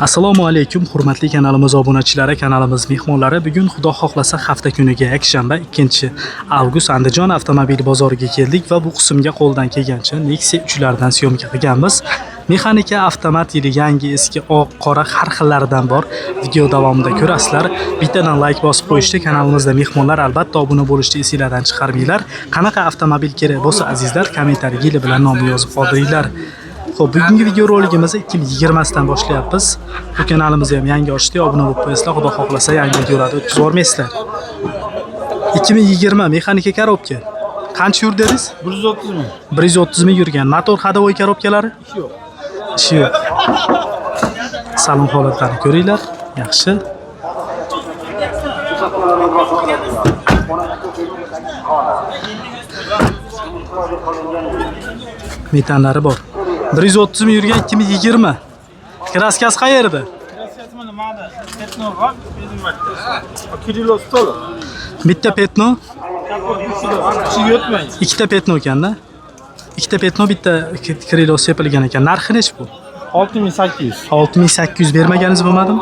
Assalomu alaykum, hurmatli kanalimiz obunachilari, kanalimiz mehmonlari. Bugun xudo xohlasa hafta kuniga yakshanba 2-avgust Andijon avtomobil bozoriga keldik va bu qismga qo'ldan kelgancha Nexia 3 lardan syomka qilganmiz. Mexanika, avtomat yili yangi, eski, oq, qora har xillaridan bor. Video davomida ko'rasizlar. Bittadan like bosib qo'yishda, kanalimizda mehmonlar albatta obuna bo'lishni esingizdan chiqarmanglar. Qanaqa avtomobil kerak bo'lsa azizlar, kommentariy yili bilan nomni yozib qoldiringlar. Xo'p, bugungi video roligimizni 2020 dan boshlayapmiz. Bu kanalimizni ham yangi ochdik, obuna bo'lib qo'yasizlar. Xudo xohlasa yangi videolarni o'tkazib o'rmaysizlar. 2020 mexanika korobka. Qancha yurdi dedingiz? 130 ming. 130 ming yurgan. Motor hadovoy korobkalari? Ish yo'q. Ishi yo'q. Salon holatlarini ko'ringlar. Yaxshi. Metanlari bor. 130 ming yurgan 2020. Kraskasi qayerda? Kraskasi mana ma'da. Petno bor, bezim kilo stol. Bitta petno, Ichiga o'tmaydi. ikkita petno ekanda. Ikkita petno, bitta krilo sepilgan ekan. Narxi nech bu? 6800. 6800 bermaganingiz bo'lmadimi?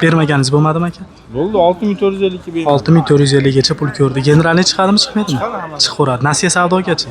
Bermaganingiz bo'lmadimi aka? Bo'ldi, 6452 berdim. 6450 gacha pul ko'rdi. Generalni chiqadimi, chiqmaydimi? Chiqaveradi. Nasiya savdogacha.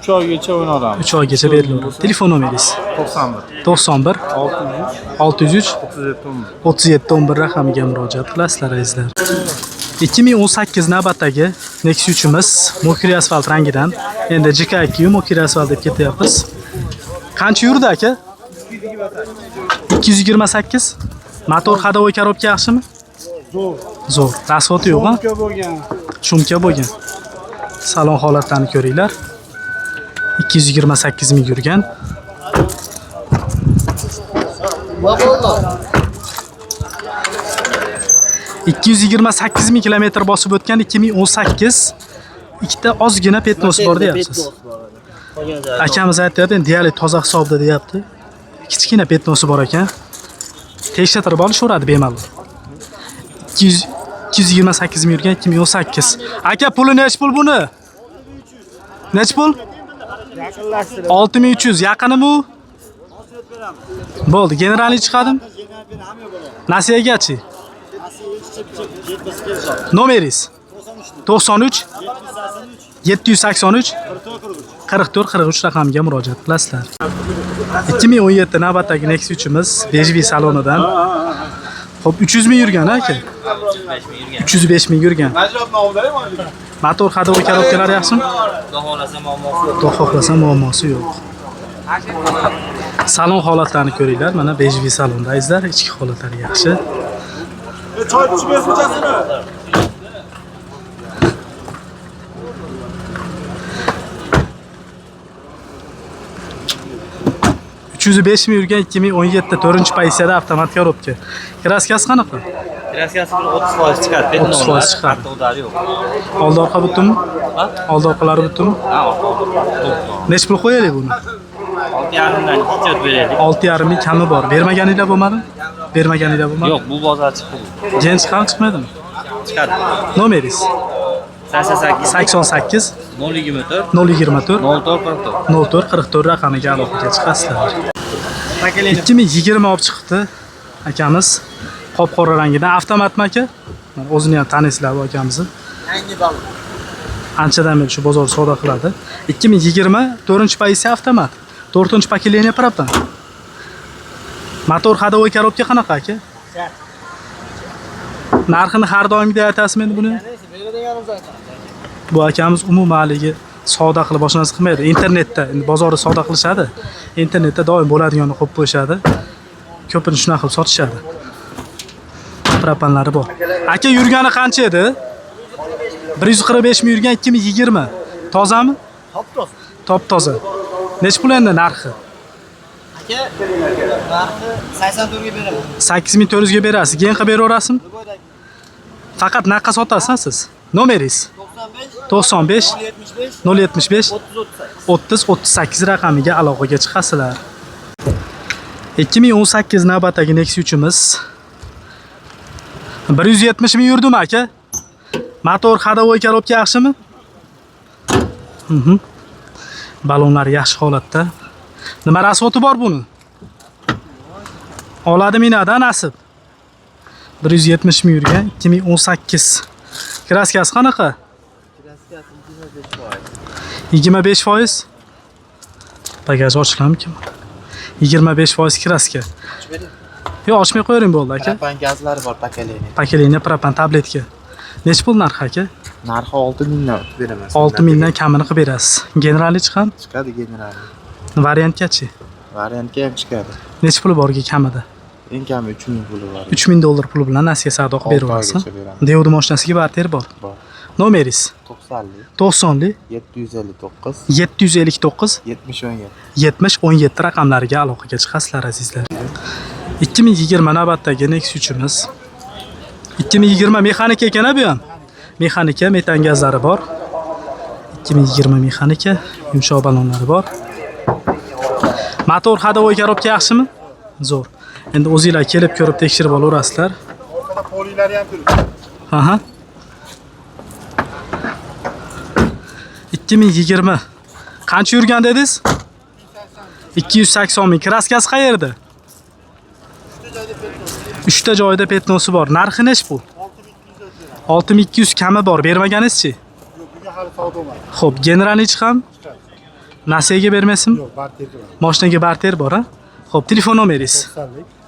3 oygacha o'ynolamiz. 3 oygacha beriladi. Telefon nomeringiz? 91 91 603 603 37 3711 raqamiga murojaat qilasizlar azizlar. 2018 navbatdagi Nexia 3'imiz mokri asfalt rangidan. Endi JK2 mokri asfalt deb ketyapmiz. Qancha yurdi aka? 228. Motor hadovoy korobka yaxshimi? Zo'r. Rasvoti yo'q-a? Shumka bo'lgan. Salon holatlarini ko'ringlar. 228 ming yurgan. Ikki yuz 28 ming kilometr bosib o'tgan 2018. Ikkita ozgina petnosi bor deyapsiz. Akamiz aytayapti, deyarli toza hisobda deyapti. Kichkina petnosi bor ekan. Tekshirib olishaveradi bemalol. 228 ming yurgan 2018. Aka puli nech pul buni? Nech pul? 6300 yaqinimi u? Bo'ldi, generalni chiqadim. Nasiyaga-chi? Nomeringiz? 93 783 44 43 raqamiga murojaat qilasizlar. 2017 navbatdagi Nexia 3'imiz bejviy salonidan. Xo'p, 300 ming yurgan aka. 305 ming yurgan. Motor hadovoy korobkalari yaxshimi? Xudo xohlasa muammosi yo'q. Salon holatlarini ko'ringlar. Mana bejviy salonda azizlar, ichki holatlari yaxshi. Choy ichib bermachasini. 305 ming yurgan 2017 4-pozitsiyada avtomat korobka. Kraskasi qanaqa? Kraskasi 30% chiqadi. 30% chiqadi. Udari yo'q. Oldi orqa butunmi? Oldi orqalari butunmi? Ha, Nech pul qo'yaylik buni? 6,5 dan hujjat beraylik. 6,5 ming kami bor. Bermaganinglar bo'lmadimi? Bermaganinglar bo'lmadimi? Yo'q, bu bozor chiqdi. Gen chiqadi, chiqmaydimi? Chiqadi. Nomeringiz? 88 024 024 04 0444 raqamiga aloqaga chiqasizlar. 2020 olib chiqdi akamiz. Qop-qora rangidan avtomatmi aka? O'zini ham taniysizlar bu akamizni. Yangi balon. Anchadan beri shu bozor savdo qiladi. 2020 4-pozitsiya avtomat. 4-pokoleniya propan. Motor hadovoy korobka qanaqa aka? Narxini har doimgidek aytasizmi endi buni? Bu akamiz umumanligi savdo qilib boshqa narsa qilmaydi. Internetda, endi bozorda savdo qilishadi. Internetda doim bo'ladiganini qo'yib qo'yishadi. Ko'pini shunaqa qilib sotishadi. Propanlari bor. Aka yurgani qancha edi? 145 ming yurgan 2020. Tozami? Top toza. Nech pul endi narxi? Aka, narxi 84 ga beraman. 8400 ga berasiz. Gen qilib beraverasizmi? Faqat naqqa sotasiz siz. Nomeringiz? 95 075 30 38 raqamiga aloqaga chiqasizlar. 2018 navbatdagi Nexia 3'imiz 170 ming yurdimi aka? Motor hadovoy korobka yaxshimi? Balonlar yaxshi holatda. Nima rasvoti bor buni? Oladi minadan nasib. 170 ming yurgan 2018. Kraskasi qanaqa? Kraskasi 25%. 25%. Bagaj ochilamki? 25% kraska. Yo'q, ochmay qo'ying bo'ldi aka. Propan gazlari bor pakaleniya. Pakeleniya propan tabletka. Nech pul narxi aka? Narxi 6000 dan beraman. 6000 dan kamini qilib berasiz. Generalni chiqam? Chiqadi general. Variantgachi? Variantga ham chiqadi. Nech puli borga kamida? Eng kami 3000 puli bor. 3000 dollar puli bilan Nasiya savdo qilib berasiz. Devdi mashinasiga barter bor. Bor. Nomeringiz? 90li 759 759 7017. 7017 raqamlariga aloqaga chiqasizlar azizlar. 2020 navbatdagi Nexus'imiz. 2020 mexanika ekan bu ham. Mexanika, metan gazlari bor. 2020 mexanika, yumshoq balonlari bor. Motor hadovoy korobka yaxshimi? Zo'r. Endi o'zingizlar kelib ko'rib tekshirib olaverasizlar. Orqada polilari ham turibdi. Aha. 2020 qancha yurgan dedingiz? 280 ming. Kraskasi qayerda? 3 ta joyda petnosi bor. Narxi nech bu? 6200 kami bor. Bermaganingizchi? Yo'q, bunga hali savdo emas. Xo'p, generalni ham Nasiyaga bermaysizmi? Yo'q, barterga bor. Mashinaga barter bor, ha? Xo'p, telefon nomeringiz?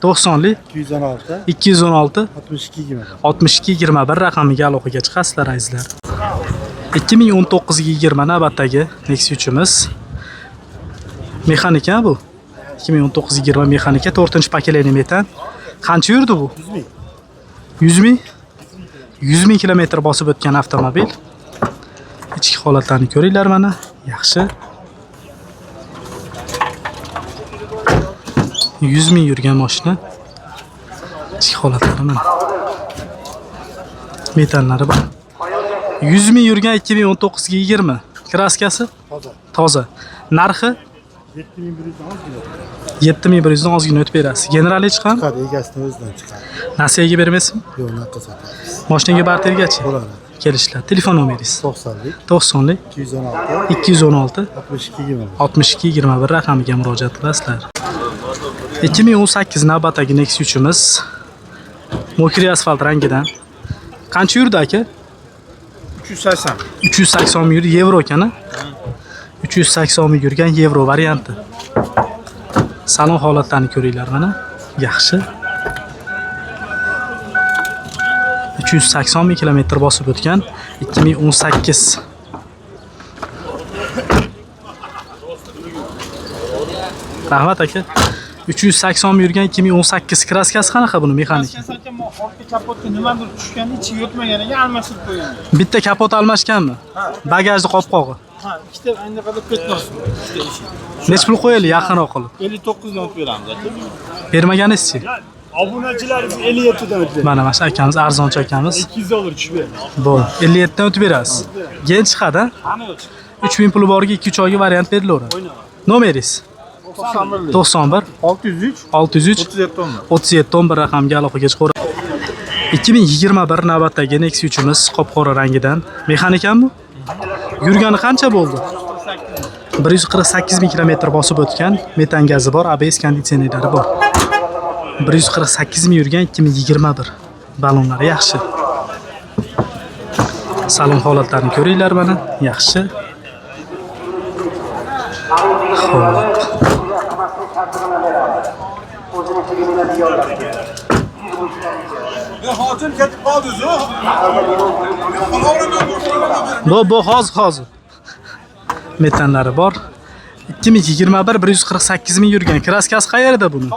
90lik 216 216 62 20. 62 21 raqamiga aloqaga chiqasizlar azizlar. 2019-20 navbatdagi Nexus'imiz. Mexanika bu. 2019-20 mexanika 4-pakeleniya metan. Qancha yurdi bu? 100 ming. 100 ming kilometr bosib o'tgan avtomobil. Ichki holatlarini ko'ringlar mana. Yaxshi. 100 ming yurgan mashina. Ichki holatlari mana. Metanlari bor. 100 ming yurgan 2019-20. Kraskasi toza. Narxi 7100 dan ozgina o'tib berasiz. Generalni chiqam? Chiqadi, egasini o'zidan chiqadi. Nasiyaga bermaysizmi? Yo'q, naqd sotamiz. Mashinaga bartergachi? Bo'ladi. Kelishlar. Telefon nomeringiz? 90lik 90lik 216 216 62 20. 62 21 raqamiga murojaat qilasizlar. 2018 navbatdagi Nexus'imiz mokri asfalt rangidan. Qancha yurdi aka? 380. 380 ming yevro ekan. 380 ming yurgan yevro varianti. Salon holatlarini ko'ringlar mana. Yaxshi. 380 ming kilometr bosib o'tgan 2018. Rahmat aka. 380 ming yurgan 2018 kraskasi qanaqa buni mexanik? Orqa kapotga nimadir tushganda ichiga o'tmaganiga almashtirib qo'ygan. Bitta kapot almashganmi? Bagajni qopqog'i. Ha, ikkita anaqada petnos. Nech pul qo'yaylik yaqinroq qilib? 59 dan o'tib beramiz aka. Bermaganingizchi? Obunachilarimiz 57 dan o'tib beradi. Mana mana shu akamiz, arzonchi akamiz. 200 dollar tushib beradi. Bo'ldi. 57 dan o'tib berasiz. Gen chiqadi. Qani yo'q. 3000 puli borga 2-3 oyga variant berilaveradi. Nomeringiz? 91 603 603 37 11 raqamga aloqaga chiqaveradi. 2021 navbatdagi Nexus'imiz qop-qora rangidan. Mexanikami bu? Yurgani qancha bo'ldi? 148 ming kilometr bosib o'tgan, metan gazi bor, ABS konditsionerlari bor. 148 ming yurgan 2021. Balonlari yaxshi. Salon holatlarini ko'ringlar mana, yaxshi. Xo'p. Hozir ketib qoldi-ku. Bu hozir. Metanlari bor. 2021 148 ming yurgan. Kraskasi qayerda buni?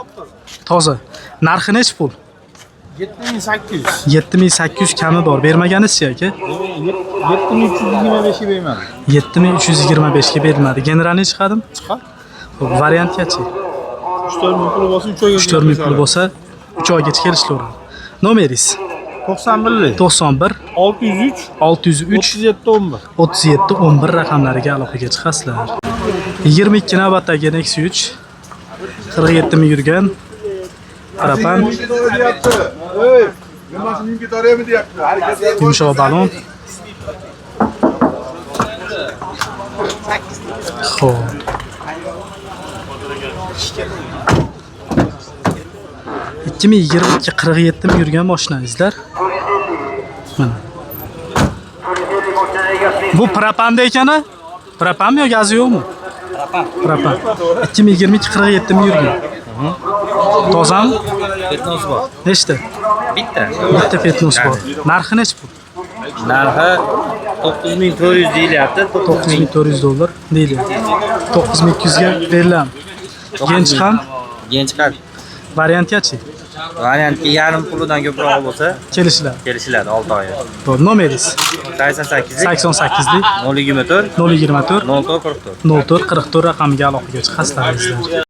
Toza. Narxi nech pul? 7800. 7800 kami bor. Bermaganingizchi aka? 7325 ga bermadim. 7325 ga berilmadi. Generalni chiqadim? Chiqadi. Xo'p, variantgachi? 3000 pul bo'lsa 3 oyga. 3000 pul bo'lsa 3 oygacha kelishlaveradi. Nomeringiz? 91 91 603 603 37 11. 37 11 raqamlariga aloqaga chiqasizlar. 22 navbatdagi Nexus 47 ming yurgan propan Ey, nima shuningga toraymi deyapti. yumshoq balon. Xo'p. 2022-47 mi yurgan mashinangizlar? Mana. Bu propanda ekani? Propanmi yo gazi yo'qmi? Propan. 2022-47 mi yurgan? Tozami? Petnos bor. Nechta? Bitta. Bitta petnos bor. Narxi nech bu? Narxi 9400 deyilyapti. 9400 dollar deydi. 9200 ga beriladi. Genç ham Genç qad. variantgachi Variantga yarim pulidan ko'proq bo'lsa, kelishiladi. 6 oy. To'g'ri, nomeringiz 88 88 lik 024 024 04 44. 04 44 raqamiga aloqaga chiqasizlar.